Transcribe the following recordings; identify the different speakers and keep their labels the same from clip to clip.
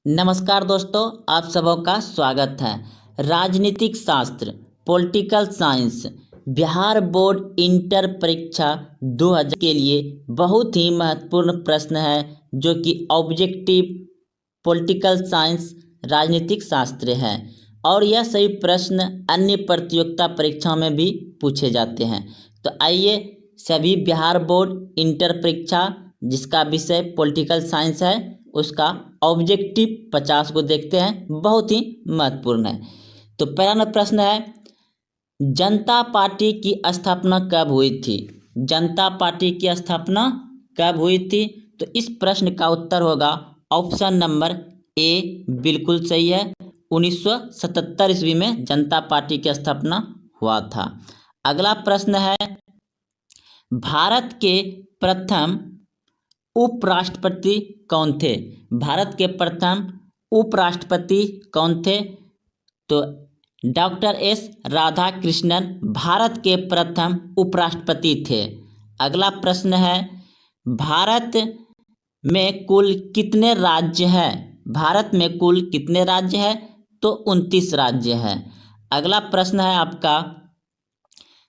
Speaker 1: नमस्कार दोस्तों, आप सबों का स्वागत है। राजनीतिक शास्त्र political science Bihar board inter परीक्षा 2000 के लिए बहुत ही महत्वपूर्ण प्रश्न है, जो कि ऑब्जेक्टिव पॉलिटिकल साइंस राजनीतिक शास्त्र है। और यह सभी प्रश्न अन्य प्रतियोगिता परीक्षाओं में भी पूछे जाते हैं। तो आइए सभी बिहार बोर्ड इंटर परीक्षा जिसका विषय पॉलिटिकल साइंस है उसका ऑब्जेक्टिव 50 को देखते हैं, बहुत ही महत्वपूर्ण है। तो पहला प्रश्न है, जनता पार्टी की स्थापना कब हुई थी? जनता पार्टी की स्थापना कब हुई थी? तो इस प्रश्न का उत्तर होगा ऑप्शन नंबर ए, बिल्कुल सही है। 1977 ईस्वी में जनता पार्टी की स्थापना हुआ था। अगला प्रश्न है, भारत के प्रथम उपराष्ट्रपति कौन थे? भारत के प्रथम उपराष्ट्रपति कौन थे? तो डॉक्टर एस राधाकृष्णन भारत के प्रथम उपराष्ट्रपति थे। अगला प्रश्न है, भारत में कुल कितने राज्य हैं? भारत में कुल कितने राज्य हैं? तो 29 राज्य हैं। अगला प्रश्न है आपका,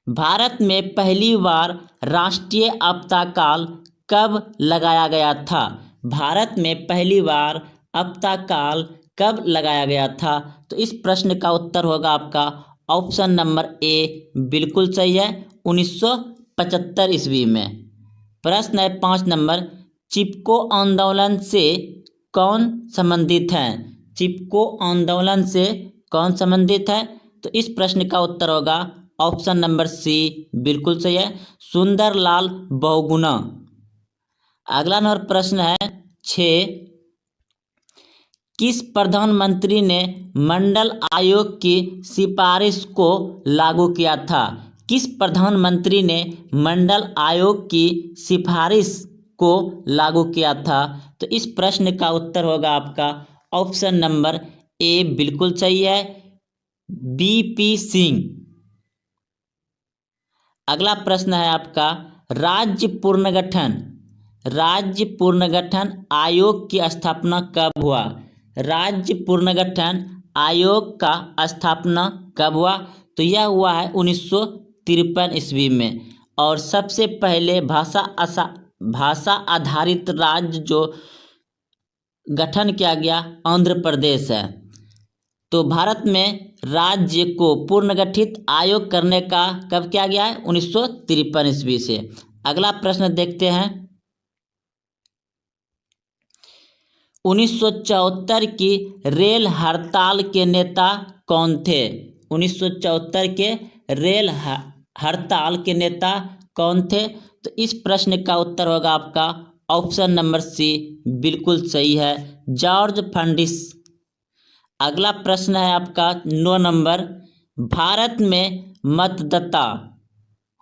Speaker 1: भारत में पहली बार राष्ट्रीय आपदाकाल कब लगाया गया था? भारत में पहली बार आपदाकाल कब लगाया गया था? तो इस प्रश्न का उत्तर होगा आपका ऑप्शन नंबर ए, बिल्कुल सही है, 1975 ईस्वी में। प्रश्न है 5 नंबर, चिपको आंदोलन से कौन संबंधित है? चिपको आंदोलन से कौन संबंधित है? तो इस प्रश्न का उत्तर होगा ऑप्शन नंबर सी, बिल्कुल सही है, सुंदरलाल बहुगुणा। अगला नंबर प्रश्न है 6, किस प्रधानमंत्री ने मंडल आयोग की सिफारिश को लागू किया था? किस प्रधानमंत्री ने मंडल आयोग की सिफारिश को लागू किया था? तो इस प्रश्न का उत्तर होगा आपका ऑप्शन नंबर ए, बिल्कुल सही है, बीपी सिंह। अगला प्रश्न है आपका, राज्य पुनर्गठन आयोग की स्थापना कब हुआ? राज्य पुनर्गठन आयोग का स्थापना कब हुआ? तो यह हुआ है 1953 ईस्वी में। और सबसे पहले भाषा आधारित राज्य जो गठन किया गया आंध्र प्रदेश है। तो भारत में राज्य को पुनर्गठित आयोग करने का कब किया गया है? 1953 ईस्वी से। अगला प्रश्न देखते हैं, 1974 की रेल हड़ताल के नेता कौन थे? 1974 के रेल हड़ताल के नेता कौन थे? तो इस प्रश्न का उत्तर होगा आपका ऑप्शन नंबर सी, बिल्कुल सही है, जॉर्ज फर्नांडिस। अगला प्रश्न है आपका 9 नंबर, भारत में मतदाता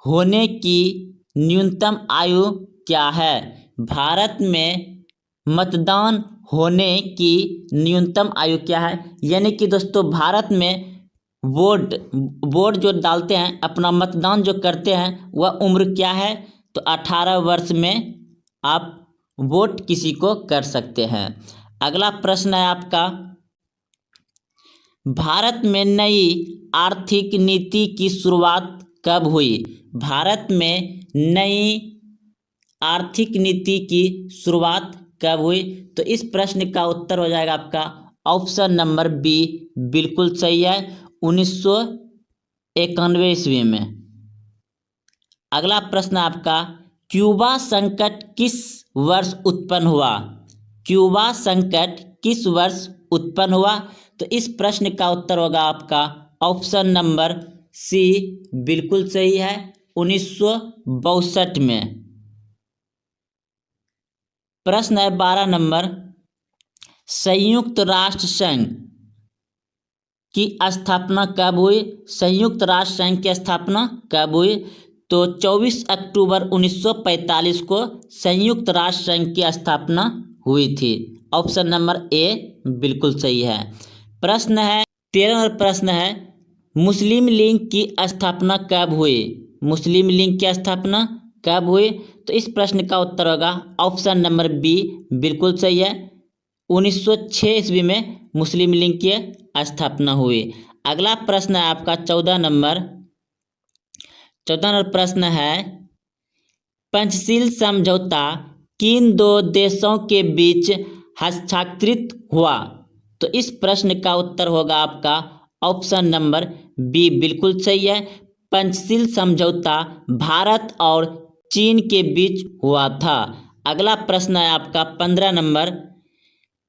Speaker 1: होने की न्यूनतम आयु क्या है? भारत में मतदान होने की न्यूनतम आयु क्या है? यानी कि दोस्तों, भारत में वोट जो डालते हैं, अपना मतदान जो करते हैं, वह उम्र क्या है? तो 18 वर्ष में आप वोट किसी को कर सकते हैं। अगला प्रश्न है आपका, भारत में नई आर्थिक नीति की शुरुआत कब हुई? भारत में नई आर्थिक नीति की शुरुआत कब हुई? तो इस प्रश्न का उत्तर हो जाएगा आपका ऑप्शन नंबर बी, बिल्कुल सही है, 1991 ईस्वी में। अगला प्रश्न आपका, क्यूबा संकट किस वर्ष उत्पन्न हुआ? क्यूबा संकट किस वर्ष उत्पन्न हुआ? तो इस प्रश्न का उत्तर होगा आपका ऑप्शन नंबर सी, बिल्कुल सही है, 1962 में। प्रश्न है 12 नंबर, संयुक्त राष्ट्र संघ की स्थापना कब हुई? संयुक्त राष्ट्र संघ की स्थापना कब हुई? तो 24 अक्टूबर 1945 को संयुक्त राष्ट्र संघ की स्थापना हुई थी। ऑप्शन नंबर ए, बिल्कुल सही है। प्रश्न है 13 प्रश्न है, मुस्लिम लीग की स्थापना कब हुई? मुस्लिम लीग की स्थापना कब हुई? तो इस प्रश्न का उत्तर होगा ऑप्शन नंबर बी, बिल्कुल सही है, 1906 ईस्वी में मुस्लिम लीग की स्थापना हुई। अगला प्रश्न है आपका 14 नंबर प्रश्न है, पंचशील समझौता किन दो देशों के बीच हस्ताक्षरित हुआ? तो इस प्रश्न का उत्तर होगा आपका ऑप्शन नंबर बी, बिल्कुल सही है। पंचशील समझौता भारत और चीन के बीच हुआ था। अगला प्रश्न है आपका 15 नंबर,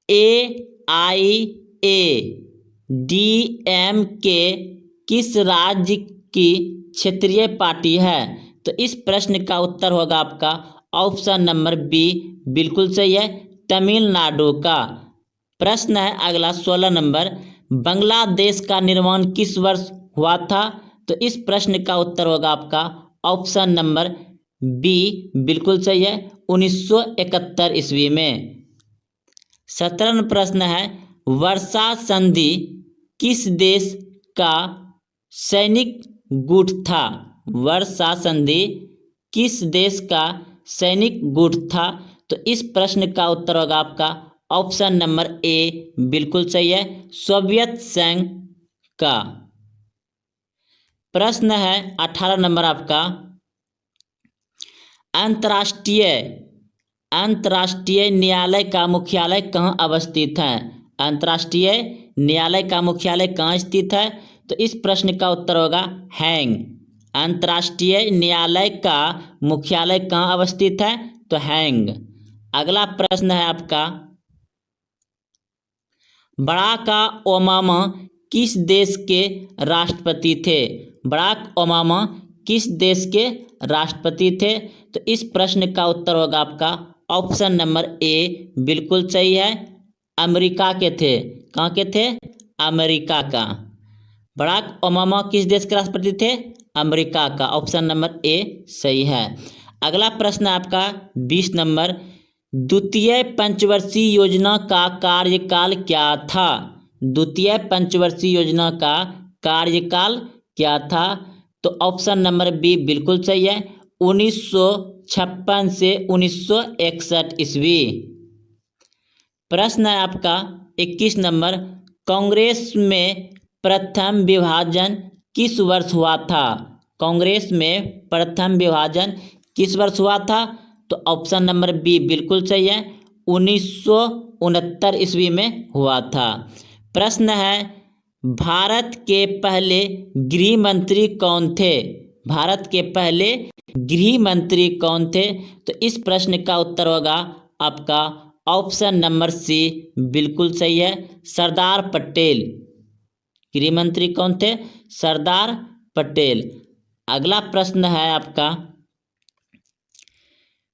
Speaker 1: AIADMK किस राज्य की क्षेत्रीय पार्टी है? तो इस प्रश्न का उत्तर होगा आपका ऑप्शन नंबर बी, बिल्कुल सही है, तमिलनाडु का। प्रश्न है अगला 16 नंबर, बांग्लादेश का निर्माण किस वर्ष हुआ था? तो इस प्रश्न का उत्तर होगा आपका ऑप्शन नंबर बी, बिल्कुल सही है, 1971 ईस्वी में। 17 प्रश्न है, वर्षा संधि किस देश का सैनिक गुट था? वर्षा संधि किस देश का सैनिक गुट था? तो इस प्रश्न का उत्तर होगा आपका ऑप्शन नंबर ए, बिल्कुल सही है, सोवियत संघ का। प्रश्न है 18 नंबर आपका, अंतर्राष्ट्रीय न्यायालय का मुख्यालय कहाँ अवस्थित है? अंतर्राष्ट्रीय न्यायालय का मुख्यालय कहाँ स्थित है? तो इस प्रश्न का उत्तर होगा हैंग। अंतर्राष्ट्रीय न्यायालय का मुख्यालय कहाँ अवस्थित है? तो हैंग। अगला प्रश्न है आपका, बराक ओबामा किस देश के राष्ट्रपति थे? बराक ओबामा किस देश के राष्ट्रपति थे? तो इस प्रश्न का उत्तर होगा आपका ऑप्शन नंबर ए, बिल्कुल सही है, अमेरिका के थे। कहाँ के थे? अमेरिका का। बराक ओबामा किस देश के राष्ट्रपति थे? अमेरिका का। ऑप्शन नंबर ए सही है। अगला प्रश्न आपका 20 नंबर, द्वितीय पंचवर्षीय योजना का कार्यकाल क्या था? द्वितीय पंचवर्षीय योजना का कार्यकाल क्या था? तो ऑप्शन नंबर बी, बिल्कुल सही है, 1956 से 1961 ईस्वी। प्रश्न है आपका 21 नंबर, कांग्रेस में प्रथम विभाजन किस वर्ष हुआ था? कांग्रेस में प्रथम विभाजन किस वर्ष हुआ था? तो ऑप्शन नंबर बी, बिल्कुल सही है, 1969 ईस्वी में हुआ था। प्रश्न है, भारत के पहले गृह मंत्री कौन थे? भारत के पहले गृह मंत्री कौन थे? तो इस प्रश्न का उत्तर होगा आपका ऑप्शन नंबर सी, बिल्कुल सही है, सरदार पटेल। गृह मंत्री कौन थे? सरदार पटेल। अगला प्रश्न है आपका,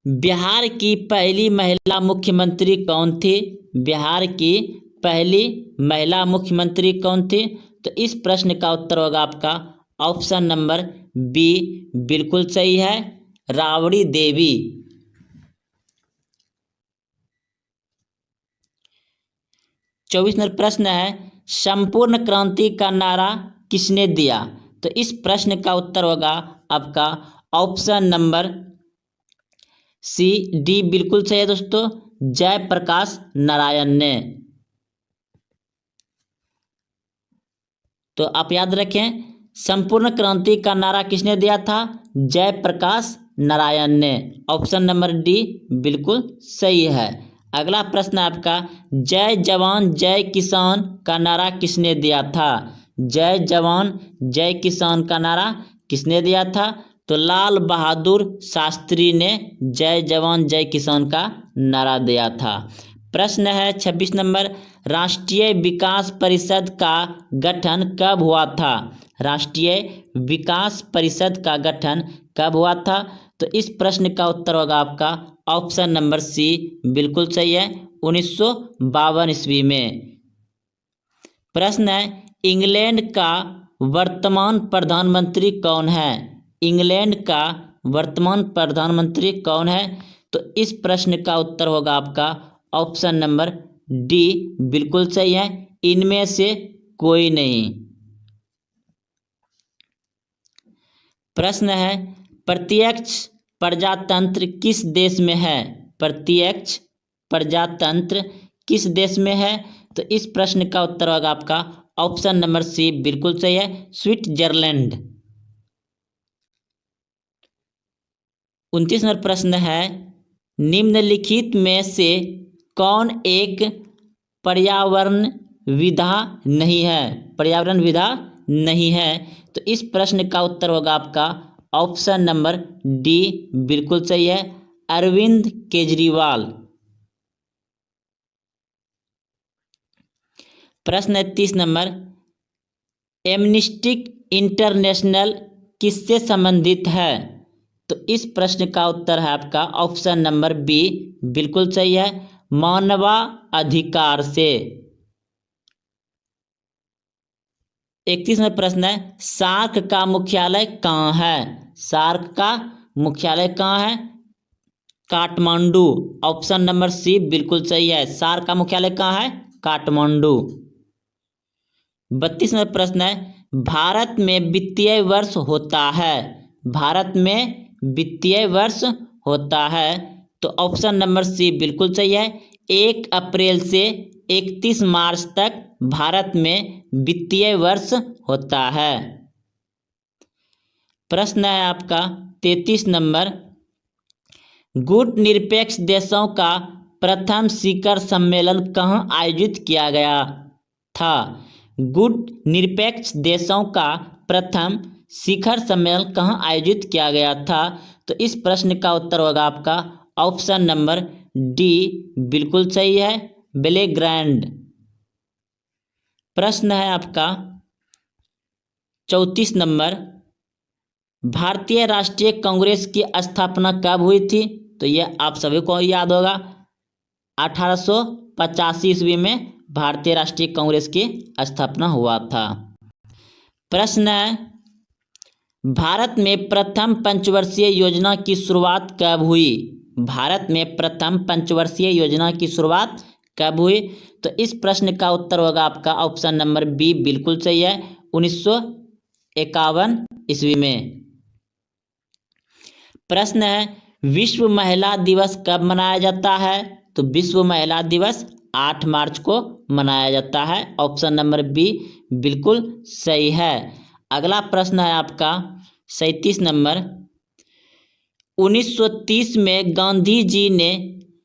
Speaker 1: बिहार की पहली महिला मुख्यमंत्री कौन थी? बिहार की पहली महिला मुख्यमंत्री कौन थी? तो इस प्रश्न का उत्तर होगा आपका ऑप्शन नंबर बी, बिल्कुल सही है, राबड़ी देवी। 24 नंबर प्रश्न है, संपूर्ण क्रांति का नारा किसने दिया? तो इस प्रश्न का उत्तर होगा आपका ऑप्शन नंबर सी, डी, बिल्कुल सही है दोस्तों, जयप्रकाश नारायण ने। तो आप याद रखें, संपूर्ण क्रांति का नारा किसने दिया था? जयप्रकाश नारायण ने। ऑप्शन नंबर डी बिल्कुल सही है। अगला प्रश्न आपका, जय जवान जय किसान का नारा किसने दिया था? जय जवान जय किसान का नारा किसने दिया था? तो लाल बहादुर शास्त्री ने जय जवान जय किसान का नारा दिया था। प्रश्न है 26 नंबर, राष्ट्रीय विकास परिषद का गठन कब हुआ था? राष्ट्रीय विकास परिषद का गठन कब हुआ था? तो इस प्रश्न का उत्तर होगा आपका ऑप्शन नंबर सी, बिल्कुल सही है, 1952 ईस्वी में। प्रश्न है, इंग्लैंड का वर्तमान प्रधानमंत्री कौन है? इंग्लैंड का वर्तमान प्रधानमंत्री कौन है? तो इस प्रश्न का उत्तर होगा आपका ऑप्शन नंबर डी, बिल्कुल सही है, इनमें से कोई नहीं। प्रश्न है, प्रत्यक्ष प्रजातंत्र किस देश में है? प्रत्यक्ष प्रजातंत्र किस देश में है? तो इस प्रश्न का उत्तर होगा आपका ऑप्शन नंबर सी बिल्कुल सही है, स्विट्जरलैंड। 29 नंबर प्रश्न है, निम्नलिखित में से कौन एक पर्यावरण विधा नहीं है? पर्यावरण विधा नहीं है। तो इस प्रश्न का उत्तर होगा आपका ऑप्शन नंबर डी बिल्कुल सही है, अरविंद केजरीवाल। प्रश्न 30 नंबर, एमनिस्टी इंटरनेशनल किससे संबंधित है? तो इस प्रश्न का उत्तर है आपका ऑप्शन नंबर बी बिल्कुल सही है, मानवाधिकार से। 31 में प्रश्न है, सार्क का मुख्यालय कहाँ है? सार्क का मुख्यालय कहाँ है? काठमांडू। ऑप्शन नंबर सी बिल्कुल सही है, सार्क का मुख्यालय कहाँ है? काठमांडू। 32 में प्रश्न है, भारत में वित्तीय वर्ष होता है? भारत में वित्तीय वर्ष होता है। तो ऑप्शन नंबर सी बिल्कुल सही है, 1 अप्रैल से 31 मार्च तक भारत में वित्तीय वर्ष होता है। प्रश्न है आपका 33 नंबर, गुट निरपेक्ष देशों का प्रथम शिखर सम्मेलन कहाँ आयोजित किया गया था? गुट निरपेक्ष देशों का प्रथम शिखर सम्मेलन कहाँ आयोजित किया गया था? तो इस प्रश्न का उत्तर होगा आपका ऑप्शन नंबर डी बिल्कुल सही है, बेलेग्रैंड। प्रश्न है आपका 34 नंबर, भारतीय राष्ट्रीय कांग्रेस की स्थापना कब हुई थी? तो यह आप सभी को याद होगा, 1885 ईस्वी में भारतीय राष्ट्रीय कांग्रेस की स्थापना हुआ था। प्रश्न है, भारत में प्रथम पंचवर्षीय योजना की शुरुआत कब हुई? भारत में प्रथम पंचवर्षीय योजना की शुरुआत कब हुई? तो इस प्रश्न का उत्तर होगा आपका ऑप्शन नंबर बी बिल्कुल सही है, 1951 ईस्वी में। प्रश्न है, विश्व महिला दिवस कब मनाया जाता है? तो विश्व महिला दिवस 8 मार्च को मनाया जाता है। ऑप्शन नंबर बी बिल्कुल सही है। अगला प्रश्न है आपका 37 नंबर, 1930 में गांधी जी ने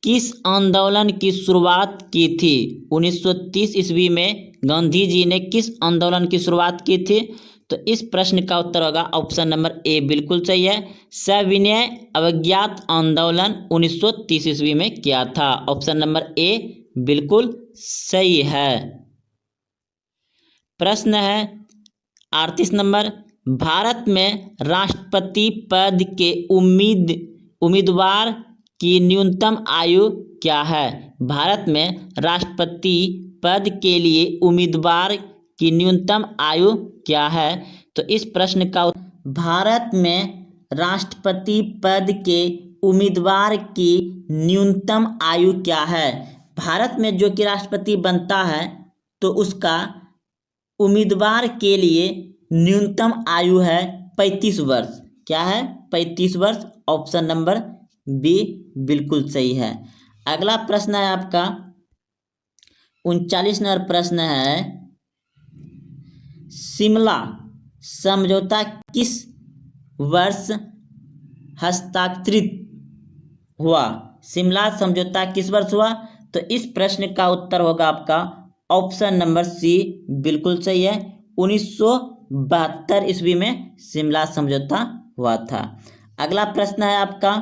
Speaker 1: किस आंदोलन की शुरुआत की थी? 1930 ईस्वी में गांधी जी ने किस आंदोलन की शुरुआत की थी? तो इस प्रश्न का उत्तर होगा ऑप्शन नंबर ए बिल्कुल सही है, सविनय अवज्ञात आंदोलन 1930 ईस्वी में किया था। ऑप्शन नंबर ए बिल्कुल सही है। प्रश्न है 38 नंबर, भारत में राष्ट्रपति पद के उम्मीदवार की न्यूनतम आयु क्या है? भारत में राष्ट्रपति पद के लिए उम्मीदवार की न्यूनतम आयु क्या है? तो इस प्रश्न का भारत में राष्ट्रपति पद के उम्मीदवार की न्यूनतम आयु क्या है? भारत में जो कि राष्ट्रपति बनता है तो उसका उम्मीदवार के लिए न्यूनतम आयु है 35 वर्ष। क्या है? 35 वर्ष। ऑप्शन नंबर बी बिल्कुल सही है। अगला प्रश्न है आपका 39 नंबर प्रश्न है, शिमला समझौता किस वर्ष हस्ताक्षरित हुआ? शिमला समझौता किस वर्ष हुआ? तो इस प्रश्न का उत्तर होगा आपका ऑप्शन नंबर सी बिल्कुल सही है, 1972 ईस्वी में शिमला समझौता हुआ था। अगला प्रश्न है आपका,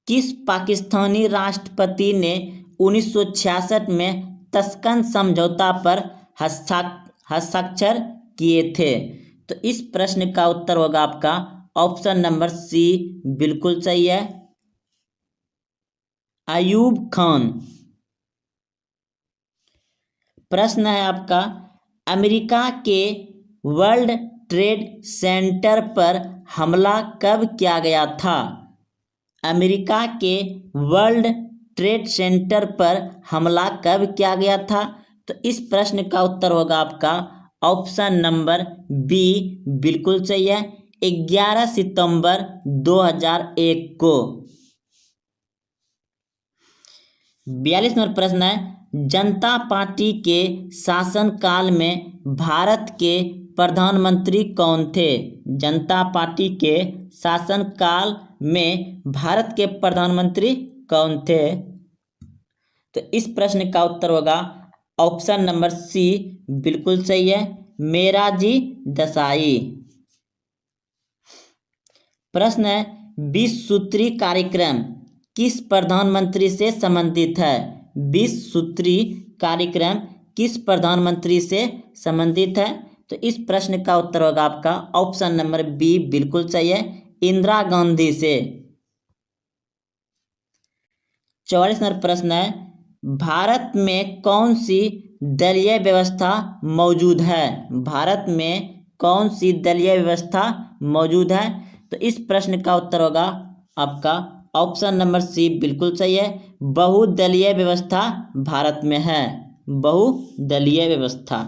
Speaker 1: किस पाकिस्तानी राष्ट्रपति ने 1966 में तस्कन समझौता पर हस्ताक्षर किए थे? तो इस प्रश्न का उत्तर होगा आपका ऑप्शन नंबर सी बिल्कुल सही है, अयूब खान। प्रश्न है आपका, अमेरिका के वर्ल्ड ट्रेड सेंटर पर हमला कब किया गया था? अमेरिका के वर्ल्ड ट्रेड सेंटर पर हमला कब किया गया था? तो इस प्रश्न का उत्तर होगा आपका ऑप्शन नंबर बी बिल्कुल सही है, 11 सितंबर 2001 को। 42 नंबर प्रश्न है, जनता पार्टी के शासनकाल में भारत के प्रधानमंत्री कौन थे? जनता पार्टी के शासनकाल में भारत के प्रधानमंत्री कौन थे? तो इस प्रश्न का उत्तर होगा ऑप्शन नंबर सी, बिल्कुल सही है, मोरारजी देसाई। प्रश्न है, 20 सूत्री कार्यक्रम किस प्रधानमंत्री से संबंधित है? 20 सूत्री कार्यक्रम किस प्रधानमंत्री से संबंधित है? तो इस प्रश्न का उत्तर होगा आपका ऑप्शन नंबर बी, बिल्कुल सही है, इंदिरा गांधी से। 44 नंबर प्रश्न है, भारत में कौन सी दलीय व्यवस्था मौजूद है? भारत में कौन सी दलीय व्यवस्था मौजूद है? तो इस प्रश्न का उत्तर होगा आपका ऑप्शन नंबर सी, बिल्कुल सही है, बहुदलीय व्यवस्था भारत में है, बहुदलीय व्यवस्था।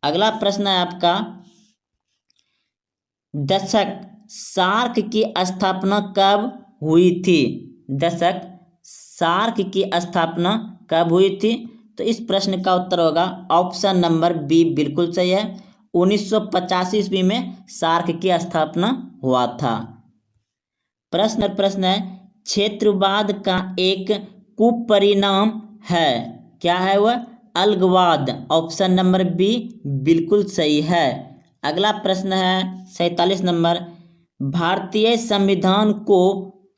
Speaker 1: अगला प्रश्न है आपका, दशक सार्क की स्थापना कब हुई थी? दशक सार्क की स्थापना कब हुई थी? तो इस प्रश्न का उत्तर होगा ऑप्शन नंबर बी, बिल्कुल सही है, 1985 ईस्वी में सार्क की स्थापना हुआ था। प्रश्न है, क्षेत्रवाद का एक कुपरिणाम है, क्या है वह? अलगवाद। ऑप्शन नंबर बी, बिल्कुल सही है। अगला प्रश्न है 47 नंबर, भारतीय संविधान को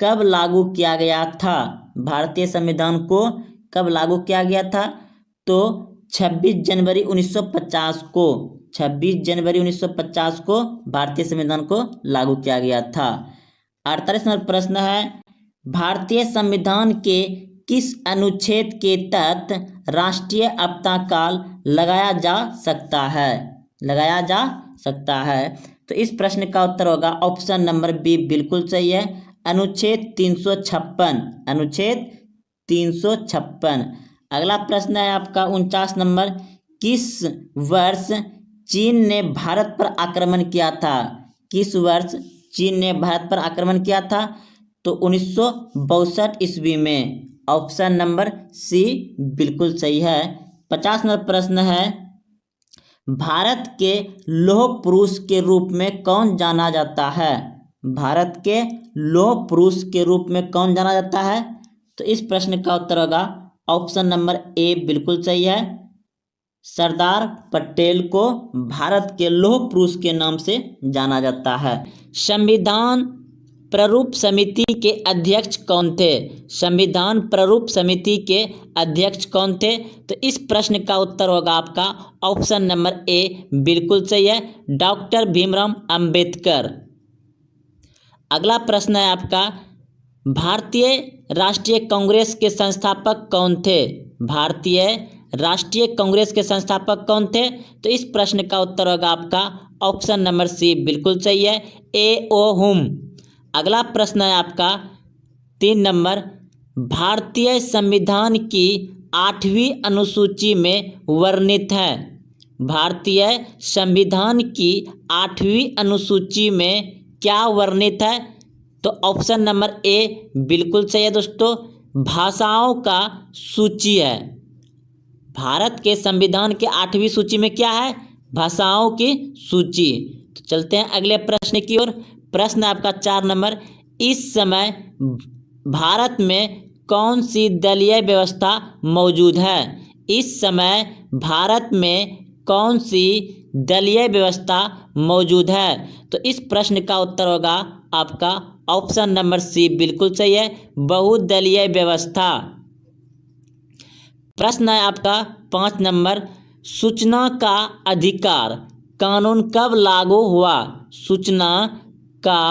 Speaker 1: कब लागू किया गया था? भारतीय संविधान को कब लागू किया गया था? तो 26 जनवरी 1950 को, 26 जनवरी 1950 को भारतीय संविधान को लागू किया गया था। 48 नंबर प्रश्न है, भारतीय संविधान के किस अनुच्छेद के तहत राष्ट्रीय आपदाकाल लगाया जा सकता है? लगाया जा सकता है। तो इस प्रश्न का उत्तर होगा ऑप्शन नंबर बी, बिल्कुल सही है, अनुच्छेद 356, अनुच्छेद 356। अगला प्रश्न है आपका 49 नंबर, किस वर्ष चीन ने भारत पर आक्रमण किया था? किस वर्ष चीन ने भारत पर आक्रमण किया था? तो 1962 ईस्वी में। ऑप्शन नंबर सी, बिल्कुल सही है। 50 नंबर प्रश्न है, भारत के लौह पुरुष के रूप में कौन जाना जाता है? भारत के लौह पुरुष के रूप में कौन जाना जाता है? तो इस प्रश्न का उत्तर होगा ऑप्शन नंबर ए, बिल्कुल सही है, सरदार पटेल को भारत के लौह पुरुष के नाम से जाना जाता है। संविधान प्रारूप समिति के अध्यक्ष कौन थे? संविधान प्रारूप समिति के अध्यक्ष कौन थे? तो इस प्रश्न का उत्तर होगा आपका ऑप्शन नंबर ए, बिल्कुल सही है, डॉक्टर भीमराव अंबेडकर। अगला प्रश्न है आपका, भारतीय राष्ट्रीय कांग्रेस के संस्थापक कौन थे? भारतीय राष्ट्रीय कांग्रेस के संस्थापक कौन थे? तो इस प्रश्न का उत्तर होगा आपका ऑप्शन नंबर सी, बिल्कुल सही है, A.O. हुम। अगला प्रश्न है आपका 3 नंबर, भारतीय संविधान की 8वीं अनुसूची में वर्णित है। भारतीय संविधान की 8वीं अनुसूची में क्या वर्णित है? तो ऑप्शन नंबर ए, बिल्कुल सही है दोस्तों, भाषाओं का सूची है। भारत के संविधान के 8वीं सूची में क्या है? भाषाओं की सूची। तो चलते हैं अगले प्रश्न की ओर। प्रश्न आपका 4 नंबर, इस समय भारत में कौन सी दलीय व्यवस्था मौजूद है? इस समय भारत में कौन सी दलीय व्यवस्था मौजूद है? तो इस प्रश्न का उत्तर होगा आपका ऑप्शन नंबर सी, बिल्कुल सही है, बहुदलीय व्यवस्था। प्रश्न है आपका 5 नंबर, सूचना का अधिकार कानून कब लागू हुआ? सूचना का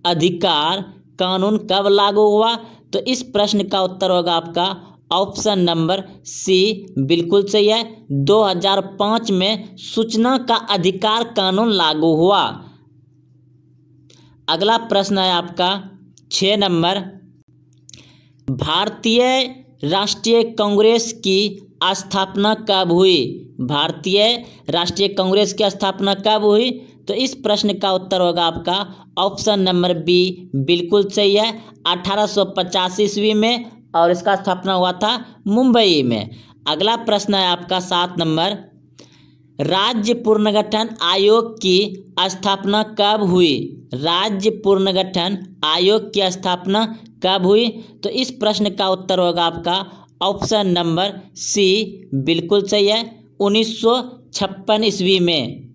Speaker 1: अधिकार कानून कब लागू हुआ? तो इस प्रश्न का उत्तर होगा आपका ऑप्शन नंबर सी, बिल्कुल सही है, 2005 में सूचना का अधिकार कानून लागू हुआ। अगला प्रश्न है आपका 6 नंबर, भारतीय राष्ट्रीय कांग्रेस की स्थापना कब हुई? भारतीय राष्ट्रीय कांग्रेस की स्थापना कब हुई? तो इस प्रश्न का उत्तर होगा आपका ऑप्शन नंबर बी, बिल्कुल सही है, 1885 ईस्वी में और इसका स्थापना हुआ था मुंबई में। अगला प्रश्न है आपका 7 नंबर, राज्य पुनर्गठन आयोग की स्थापना कब हुई? राज्य पुनर्गठन आयोग की स्थापना कब हुई? तो इस प्रश्न का उत्तर होगा आपका ऑप्शन नंबर सी, बिल्कुल सही है, 1956 ईस्वी में।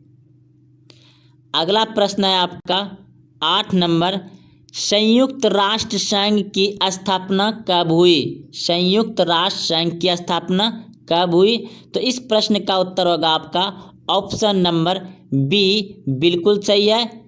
Speaker 1: अगला प्रश्न है आपका 8 नंबर, संयुक्त राष्ट्र संघ की स्थापना कब हुई? संयुक्त राष्ट्र संघ की स्थापना कब हुई? तो इस प्रश्न का उत्तर होगा आपका ऑप्शन नंबर बी, बिल्कुल सही है,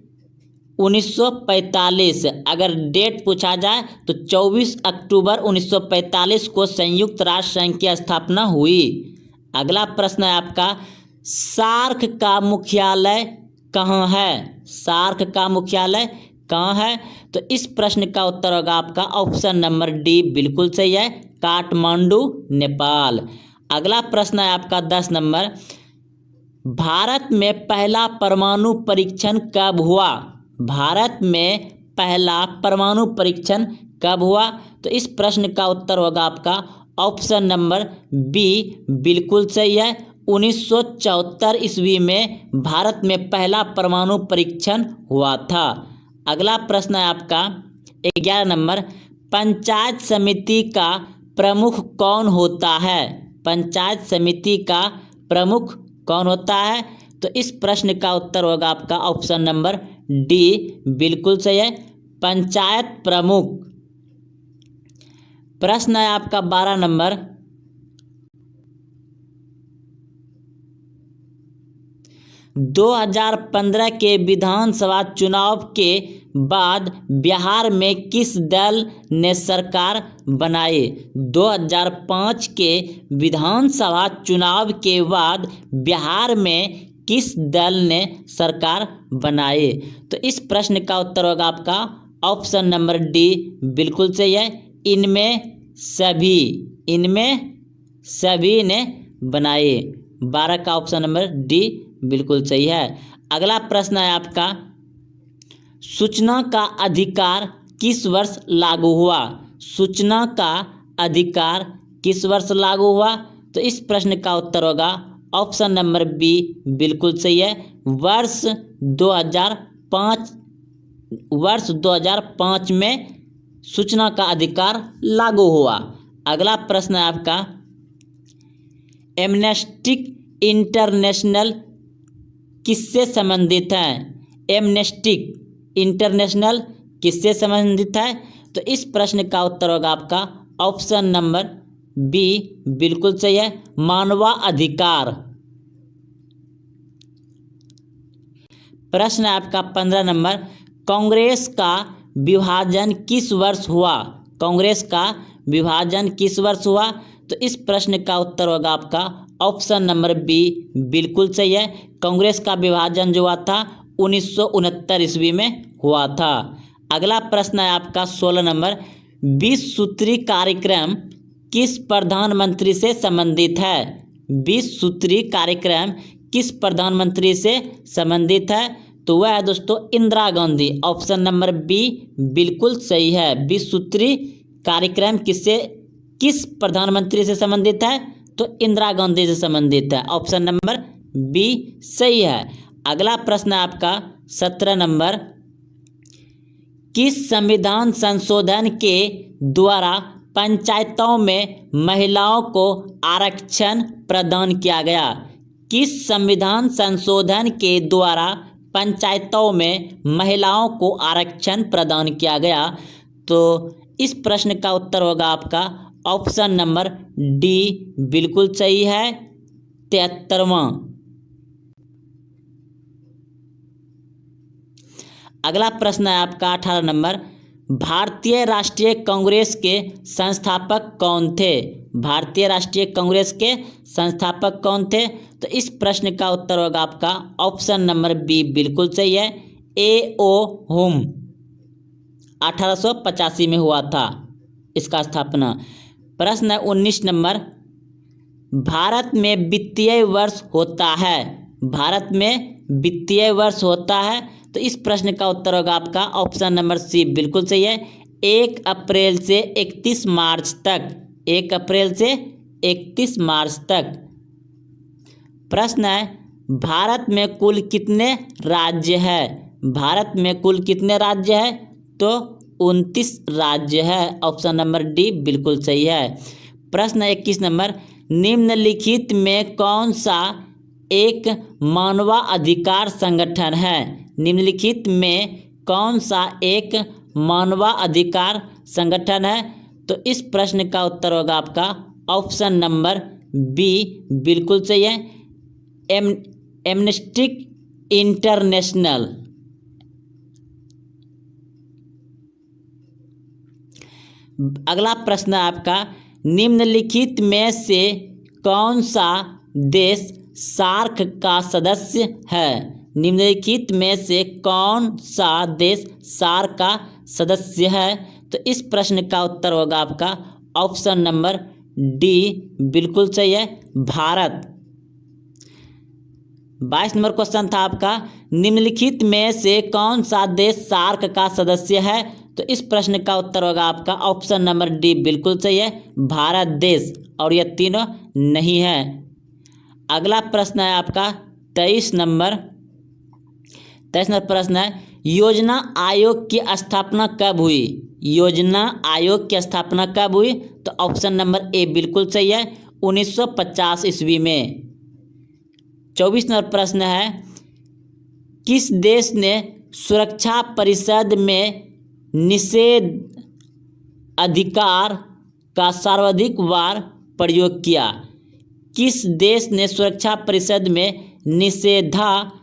Speaker 1: 1945। अगर डेट पूछा जाए तो 24 अक्टूबर 1945 को संयुक्त राष्ट्र संघ की स्थापना हुई। अगला प्रश्न है आपका, सार्क का मुख्यालय कहाँ है? सार्क का मुख्यालय कहाँ है? तो इस प्रश्न का उत्तर होगा आपका ऑप्शन नंबर डी, बिल्कुल सही है, काठमांडू, नेपाल। अगला प्रश्न है आपका 10 नंबर, भारत में पहला परमाणु परीक्षण कब हुआ? भारत में पहला परमाणु परीक्षण कब हुआ? तो इस प्रश्न का उत्तर होगा आपका ऑप्शन नंबर बी, बिल्कुल सही है, 1974 ईस्वी में भारत में पहला परमाणु परीक्षण हुआ था। अगला प्रश्न है आपका 11 नंबर, पंचायत समिति का प्रमुख कौन होता है? पंचायत समिति का प्रमुख कौन होता है? तो इस प्रश्न का उत्तर होगा आपका ऑप्शन नंबर डी, बिल्कुल सही है, पंचायत प्रमुख। प्रश्न है आपका 12 नंबर, दो 2015 के विधानसभा चुनाव के बाद बिहार में किस दल ने सरकार बनाई? 2005 के विधानसभा चुनाव के बाद बिहार में किस दल ने सरकार बनाई? तो इस प्रश्न का उत्तर होगा आपका ऑप्शन नंबर डी, बिल्कुल सही है, इनमें सभी ने बनाए। 12 का ऑप्शन नंबर डी बिल्कुल सही है। अगला प्रश्न है आपका, सूचना का अधिकार किस वर्ष लागू हुआ? सूचना का अधिकार किस वर्ष लागू हुआ? तो इस प्रश्न का उत्तर होगा ऑप्शन नंबर बी, बिल्कुल सही है, वर्ष 2005 में सूचना का अधिकार लागू हुआ। अगला प्रश्न है आपका, एमनेस्टी इंटरनेशनल किससे संबंधित है? एमनेस्टी इंटरनेशनल किससे संबंधित है? तो इस प्रश्न का उत्तर होगा आपका ऑप्शन नंबर बी, बिल्कुल सही है, मानवाधिकार। प्रश्न है आपका 15 नंबर, कांग्रेस का विभाजन किस वर्ष हुआ? कांग्रेस का विभाजन किस वर्ष हुआ? तो इस प्रश्न का उत्तर होगा आपका ऑप्शन नंबर बी, बिल्कुल सही है, कांग्रेस का विभाजन जो हुआ था 1969 ईस्वी में हुआ था। अगला प्रश्न है आपका 16 नंबर, 20 सूत्री कार्यक्रम किस प्रधानमंत्री से संबंधित है? 20 सूत्री कार्यक्रम किस प्रधानमंत्री से संबंधित है? तो वह है दोस्तों Indira Gandhi. Option number B बिल्कुल सही है। 20 सूत्री कार्यक्रम किस प्रधानमंत्री से संबंधित है? तो इंदिरा गांधी से संबंधित है। ऑप्शन नंबर बी सही है। अगला प्रश्न है आपका 17 नंबर, किस संविधान संशोधन के द्वारा पंचायतों में महिलाओं को आरक्षण प्रदान किया गया? किस संविधान संशोधन के द्वारा पंचायतों में महिलाओं को आरक्षण प्रदान किया गया? तो इस प्रश्न का उत्तर होगा आपका ऑप्शन नंबर डी, बिल्कुल सही है, 73वां। अगला प्रश्न है आपका 18 नंबर, भारतीय राष्ट्रीय कांग्रेस के संस्थापक कौन थे? भारतीय राष्ट्रीय कांग्रेस के संस्थापक कौन थे? तो इस प्रश्न का उत्तर होगा आपका ऑप्शन नंबर बी, बिल्कुल सही है, A.O. हुम। 1885 में हुआ था इसका स्थापना। प्रश्न है 19 नंबर, भारत में वित्तीय वर्ष होता है? भारत में वित्तीय वर्ष होता है? तो इस प्रश्न का उत्तर होगा आपका ऑप्शन नंबर सी, बिल्कुल सही है, 1 अप्रैल से 31 मार्च तक। 1 अप्रैल से 31 मार्च तक। प्रश्न है, भारत में कुल कितने राज्य है? भारत में कुल कितने राज्य है? तो 29 राज्य है। ऑप्शन नंबर डी बिल्कुल सही है। प्रश्न 21 नंबर, निम्नलिखित में कौन सा एक मानवाधिकार संगठन है? निम्नलिखित में कौन सा एक मानवाधिकार संगठन है? तो इस प्रश्न का उत्तर होगा आपका ऑप्शन नंबर बी बिल्कुल सही है, एमनेस्टी इंटरनेशनल। अगला प्रश्न है आपका, निम्नलिखित में से कौन सा देश सार्क का सदस्य है? निम्नलिखित में से कौन सा देश सार्क का सदस्य है? तो इस प्रश्न का उत्तर होगा आपका ऑप्शन नंबर डी बिल्कुल सही है, भारत। 22 नंबर क्वेश्चन था आपका, निम्नलिखित में से कौन सा देश सार्क का सदस्य है? तो इस प्रश्न का उत्तर होगा आपका ऑप्शन नंबर डी बिल्कुल सही है, भारत देश। और ये तीनों नहीं है। अगला प्रश्न है आपका 23 नंबर प्रश्न है, योजना आयोग की स्थापना कब हुई? योजना आयोग की स्थापना कब हुई? तो ऑप्शन नंबर ए बिल्कुल सही है, 1950 ईस्वी में। 24 नंबर प्रश्न है, किस देश ने सुरक्षा परिषद में निषेध अधिकार का सर्वाधिक बार प्रयोग किया? किस देश ने सुरक्षा परिषद में निषेधाधिकार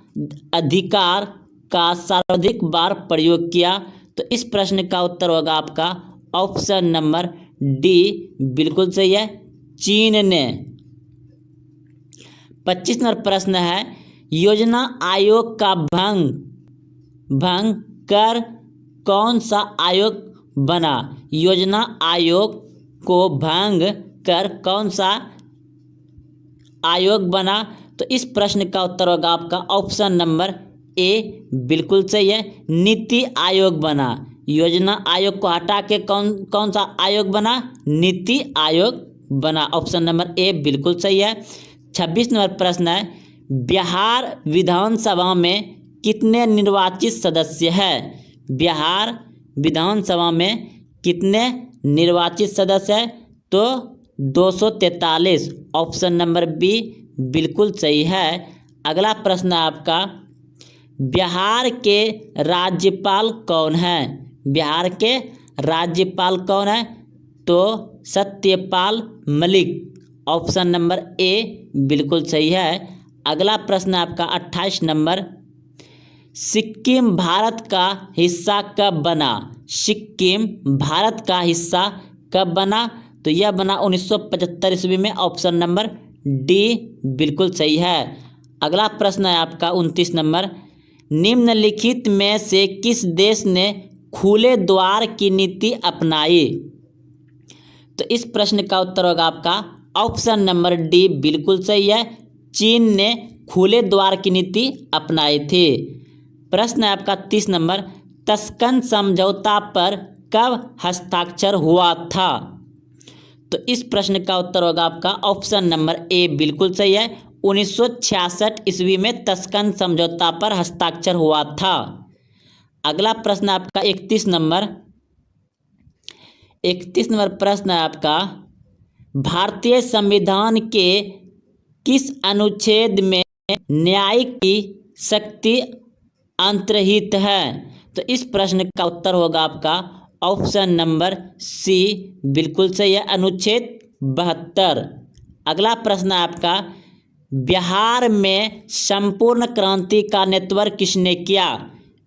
Speaker 1: का सर्वाधिक बार प्रयोग किया? तो इस प्रश्न का उत्तर होगा आपका ऑप्शन नंबर डी बिल्कुल सही है, चीन ने। 25 नंबर प्रश्न है, योजना आयोग का भंग कर कौन सा आयोग बना? योजना आयोग को भंग कर कौन सा आयोग बना? तो इस प्रश्न का उत्तर होगा आपका ऑप्शन नंबर ए बिल्कुल सही है, नीति आयोग बना। योजना आयोग को हटा के कौन सा आयोग बना? नीति आयोग बना। ऑप्शन नंबर ए बिल्कुल सही है। 26 नंबर प्रश्न है, बिहार विधानसभा में कितने निर्वाचित सदस्य हैं? बिहार विधानसभा में कितने निर्वाचित सदस्य हैं? तो 243। ऑप्शन नंबर बी बिल्कुल सही है। अगला प्रश्न है आपका, बिहार के राज्यपाल कौन है? बिहार के राज्यपाल कौन है? तो Satyapal Malik. Option number A बिल्कुल सही है। अगला प्रश्न आपका 28 नंबर, सिक्किम भारत का हिस्सा कब बना? सिक्किम भारत का हिस्सा कब बना? तो यह बना 1975 ईस्वी में। ऑप्शन नंबर डी बिल्कुल सही है। अगला प्रश्न है आपका 29 नंबर, निम्नलिखित में से किस देश ने खुले द्वार की नीति अपनाई? तो इस प्रश्न का उत्तर होगा आपका ऑप्शन नंबर डी बिल्कुल सही है, चीन ने खुले द्वार की नीति अपनाई थी। प्रश्न है आपका 30 नंबर, तस्कन समझौता पर कब हस्ताक्षर हुआ था? तो इस प्रश्न का उत्तर होगा आपका ऑप्शन नंबर ए बिल्कुल सही है, 1966 ईस्वी में तस्कन समझौता पर हस्ताक्षर हुआ था। अगला प्रश्न आपका 31 नंबर प्रश्न है आपका, भारतीय संविधान के किस अनुच्छेद में न्यायिक की शक्ति अंतर्निहित है? तो इस प्रश्न का उत्तर होगा आपका ऑप्शन नंबर सी बिल्कुल सही है, अनुच्छेद 72। अगला प्रश्न आपका, बिहार में संपूर्ण क्रांति का नेतृत्व किसने किया?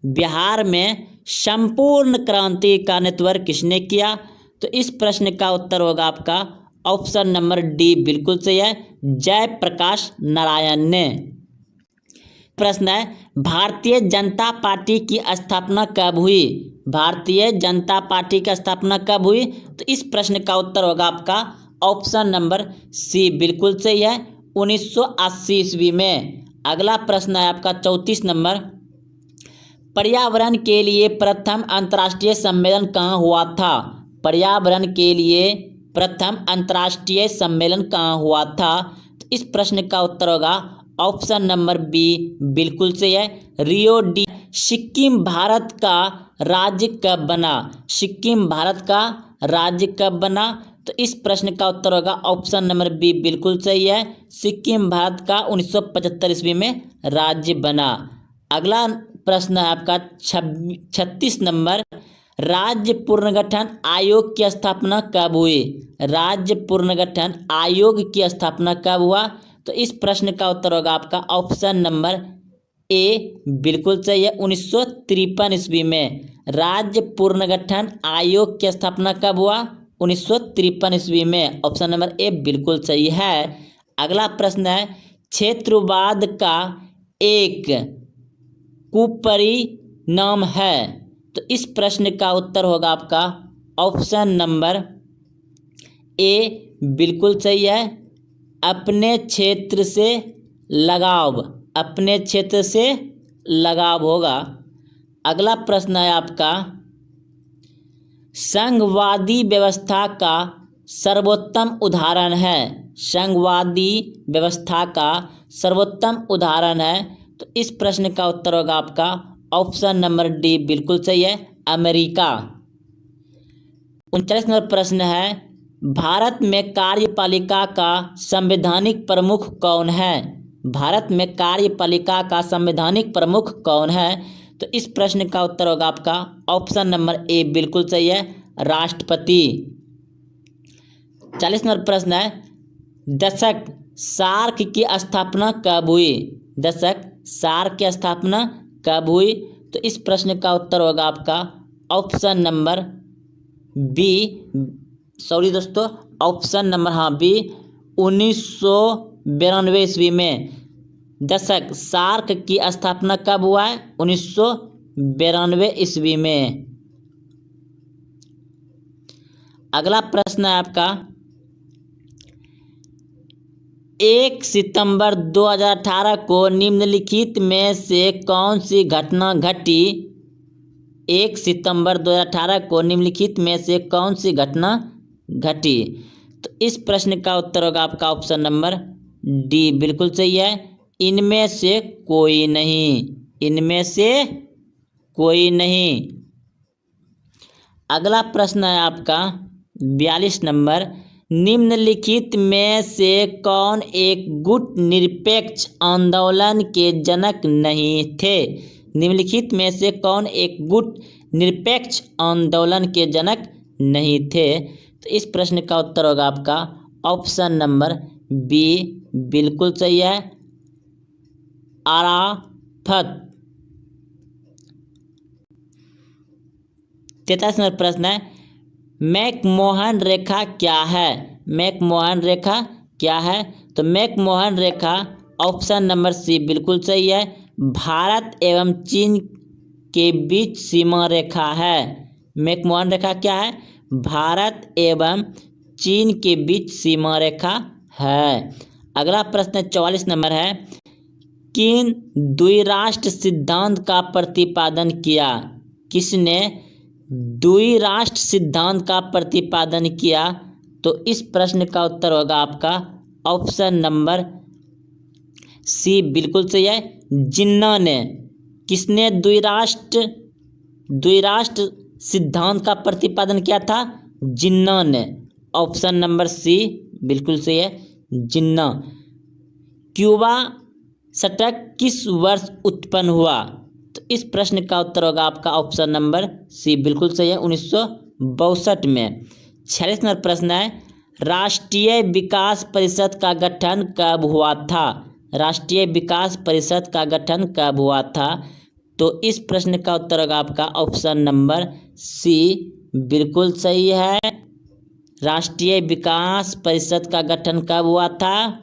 Speaker 1: बिहार में संपूर्ण क्रांति का नेतृत्व किसने किया? तो इस प्रश्न का उत्तर होगा आपका ऑप्शन नंबर डी बिल्कुल सही है, जयप्रकाश नारायण ने। प्रश्न है, भारतीय जनता पार्टी की स्थापना कब हुई? भारतीय जनता पार्टी की स्थापना कब हुई? तो इस प्रश्न का उत्तर होगा आपका ऑप्शन नंबर सी बिल्कुल सही है, 1980 ईस्वी में। अगला प्रश्न है आपका 34 नंबर, पर्यावरण के लिए प्रथम अंतर्राष्ट्रीय सम्मेलन कहाँ हुआ था? पर्यावरण के लिए प्रथम अंतर्राष्ट्रीय सम्मेलन कहाँ हुआ था? तो इस प्रश्न का उत्तर होगा ऑप्शन नंबर बी, बिल्कुल सही है, रियो डी। सिक्किम भारत का राज्य कब बना? सिक्किम भारत का राज्य कब बना? तो इस प्रश्न का उत्तर होगा ऑप्शन नंबर बी, बिल्कुल सही है, सिक्किम भारत का 1975 ईस्वी में राज्य बना। अगला प्रश्न है आपका 36 नंबर, राज्य पुनर्गठन आयोग की स्थापना कब हुई? राज्य पुनर्गठन आयोग की स्थापना कब हुआ? तो इस प्रश्न का उत्तर होगा आपका ऑप्शन नंबर ए, बिल्कुल सही है, 1953 ईस्वी में राज्य पुनर्गठन आयोग की स्थापना कब हुआ? 1953 ईस्वी में। ऑप्शन नंबर ए बिल्कुल सही है। अगला प्रश्न है, क्षेत्रवाद का एक कुपरिणाम है। तो इस प्रश्न का उत्तर होगा आपका ऑप्शन नंबर ए, बिल्कुल सही है, अपने क्षेत्र से लगाव, अपने क्षेत्र से लगाव होगा। अगला प्रश्न है आपका, संघवादी व्यवस्था का सर्वोत्तम उदाहरण है। संघवादी व्यवस्था का सर्वोत्तम उदाहरण है। तो इस प्रश्न का उत्तर होगा आपका ऑप्शन नंबर डी, बिल्कुल सही है, अमेरिका। 39 नंबर प्रश्न है, भारत में कार्यपालिका का संवैधानिक प्रमुख कौन है? भारत में कार्यपालिका का संवैधानिक प्रमुख कौन है? तो इस प्रश्न का उत्तर होगा आपका ऑप्शन नंबर ए, बिल्कुल सही है, राष्ट्रपति। 40 नंबर प्रश्न है, दशक सार्क की स्थापना कब हुई? दशक सार्क की स्थापना कब हुई? तो इस प्रश्न का उत्तर होगा आपका ऑप्शन नंबर बी, सॉरी दोस्तों, ऑप्शन नंबर बी, 1992 ईस्वी में दशक सार्क की स्थापना कब हुआ है? 1992 ईस्वी में। अगला प्रश्न है आपका, 1 सितंबर 2018 को निम्नलिखित में से कौन सी घटना घटी? 1 सितंबर 2018 को निम्नलिखित में से कौन सी घटना घटी? तो इस प्रश्न का उत्तर होगा आपका ऑप्शन नंबर डी, बिल्कुल सही है, इनमें से कोई नहीं, इनमें से कोई नहीं। अगला प्रश्न है आपका 42 नंबर, निम्नलिखित में से कौन एक गुट निरपेक्ष आंदोलन के जनक नहीं थे? निम्नलिखित में से कौन एक गुट निरपेक्ष आंदोलन के जनक नहीं थे? तो इस प्रश्न का उत्तर होगा आपका ऑप्शन नंबर बी, बिल्कुल सही है, अराफत। 43 नंबर प्रश्न है, मैकमोहन रेखा क्या है? मैकमोहन रेखा क्या है? तो मैकमोहन रेखा ऑप्शन नंबर सी, बिल्कुल सही है, भारत एवं चीन के बीच सीमा रेखा है। मैकमोहन रेखा क्या है? भारत एवं चीन के बीच सीमा रेखा है। अगला प्रश्न 44 नंबर है, किन द्विराष्ट्र सिद्धांत का प्रतिपादन किया? किसने द्विराष्ट्र सिद्धांत का प्रतिपादन किया? तो इस प्रश्न का उत्तर होगा आपका ऑप्शन नंबर सी, बिल्कुल सही है, जिन्ना ने। किसने द्विराष्ट्र सिद्धांत का प्रतिपादन किया था? जिन्ना ने। ऑप्शन नंबर सी, बिल्कुल सही है, जिन्ना। क्यूबा शतक किस वर्ष उत्पन्न हुआ? तो इस प्रश्न का उत्तर होगा आपका ऑप्शन नंबर सी, बिल्कुल सही है, 1962 में। 46 नंबर प्रश्न है, राष्ट्रीय विकास परिषद का गठन कब हुआ था? राष्ट्रीय विकास परिषद का गठन कब हुआ था? तो इस प्रश्न का उत्तर होगा आपका ऑप्शन नंबर सी, बिल्कुल सही है, राष्ट्रीय विकास परिषद का गठन कब हुआ था?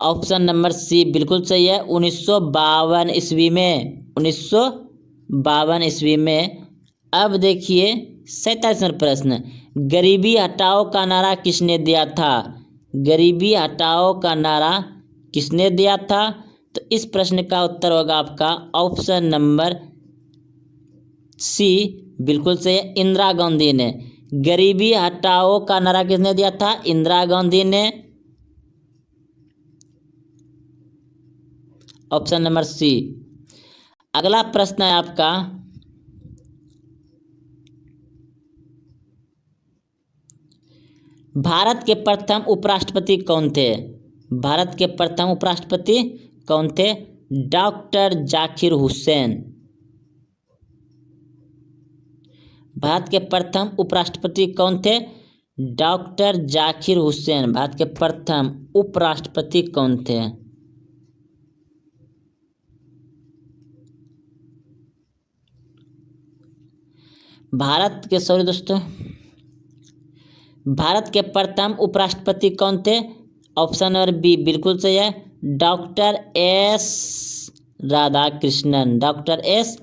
Speaker 1: ऑप्शन नंबर सी, बिल्कुल सही है, 1952 ईस्वी में। 1952 ईस्वी में। अब देखिए 47 नंबर प्रश्न, गरीबी हटाओ का नारा किसने दिया था? गरीबी हटाओ का नारा किसने दिया था? तो इस प्रश्न का उत्तर होगा आपका ऑप्शन नंबर सी, बिल्कुल सही है, इंदिरा गांधी ने। गरीबी हटाओ का नारा किसने दिया था? इंदिरा गांधी ने। Option number C. अगला प्रश्न है आपका, भारत के प्रथम उपराष्ट्रपति कौन थे? भारत के प्रथम उपराष्ट्रपति कौन थे? डॉक्टर जाकिर हुसैन। भारत के प्रथम उपराष्ट्रपति कौन थे? डॉक्टर जाकिर हुसैन। भारत के प्रथम उपराष्ट्रपति कौन थे? भारत के प्रथम उपराष्ट्रपति कौन थे? ऑप्शन नंबर बी बिल्कुल सही है, doctor S Radhakrishnan. Doctor S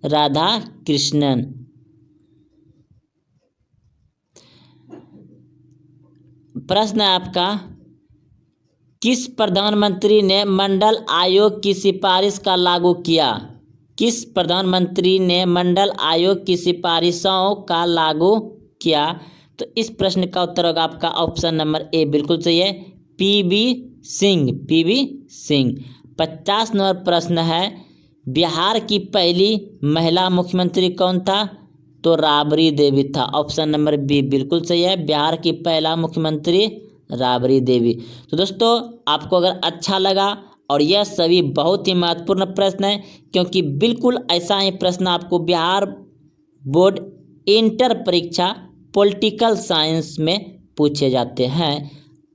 Speaker 1: Radhakrishnan. प्रश्न है आपका, किस प्रधानमंत्री ने मंडल आयोग की सिफारिश का लागू किया? किस प्रधानमंत्री ने मंडल आयोग की सिफारिशों का लागू किया? तो इस प्रश्न का उत्तर होगा आपका ऑप्शन नंबर ए, बिल्कुल सही है, PV Singh. PV Singh. 50 number प्रश्न है, बिहार की पहली महिला मुख्यमंत्री कौन था? तो राबड़ी देवी था। ऑप्शन नंबर बी बिल्कुल सही है, बिहार की पहला मुख्यमंत्री राबड़ी देवी। तो दोस्तों, आपको अगर अच्छा लगा, और यह सभी बहुत ही महत्वपूर्ण प्रश्न है, क्योंकि बिल्कुल ऐसा ही प्रश्न आपको बिहार बोर्ड इंटर परीक्षा पॉलिटिकल साइंस में पूछे जाते हैं।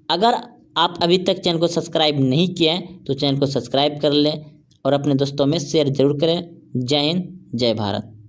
Speaker 1: अगर आप अभी तक चैनल को सब्सक्राइब नहीं किए हैं तो चैनल को सब्सक्राइब कर लें और अपने दोस्तों में शेयर जरूर करें। जय हिंद, जय भारत।